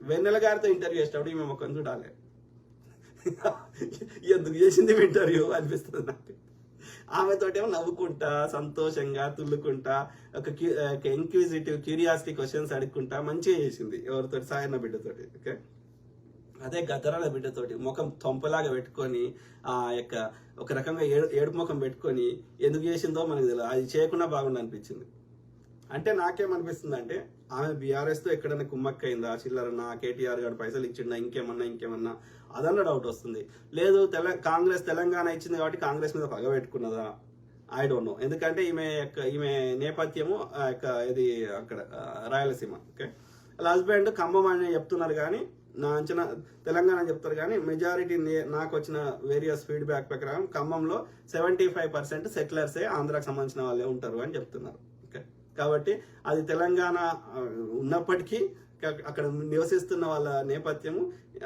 వెన్నెల గారితో ఇంటర్వ్యూ చేసేటప్పుడు ఈమె ముఖం చూడాలి. ఎందుకు చేసింది ఇంటర్వ్యూ అనిపిస్తుంది నాకు. ఆమెతోటేమో నవ్వుకుంటా, సంతోషంగా, తుల్లుకుంటా, ఒక ఇంక్విజిటివ్ క్యూరియాసిటీ క్వశ్చన్స్ అడుక్కుంటా మంచిగా చేసింది. ఎవరితో? సాయన్న బిడ్డతోటి. ఓకే, అదే గద్దరాల బిడ్డతోటి ముఖం తొంపలాగా పెట్టుకొని ఆ యొక్క ఒక రకంగా ఏడుపు ముఖం పెట్టుకొని ఎందుకు చేసిందో మనకు తెలియదు. అది చేయకుండా బాగుండి అనిపించింది. అంటే నాకేమనిపిస్తుంది అంటే ఆమె బీఆర్ఎస్తో ఎక్కడైనా కుమ్మక్కైందా, చిల్లరన్నా, కేటీఆర్ గారు పైసలు ఇచ్చిందా, ఇంకేమన్నా అదన్న డౌట్ వస్తుంది. లేదు కాంగ్రెస్ తెలంగాణ ఇచ్చింది కాబట్టి కాంగ్రెస్ మీద పగ పెట్టుకున్నదా, ఐ డోంట్ నో. ఎందుకంటే ఈమె నేపథ్యము ఇది అక్కడ రాయలసీమ. ఓకే, వాళ్ళ హస్బెండ్ ఖమ్మం అని చెప్తున్నారు కానీ నా అంచనా తెలంగాణ చెప్తారు కానీ మెజారిటీ నాకు వచ్చిన వేరియస్ ఫీడ్బ్యాక్ ప్రకారం ఖమ్మంలో 75% సెటిలర్సే ఆంధ్రాకి సంబంధించిన వాళ్ళే ఉంటారు అని చెప్తున్నారు. ఓకే, కాబట్టి అది తెలంగాణ ఉన్నప్పటికీ అక్కడ నివసిస్తున్న వాళ్ళ నేపథ్యము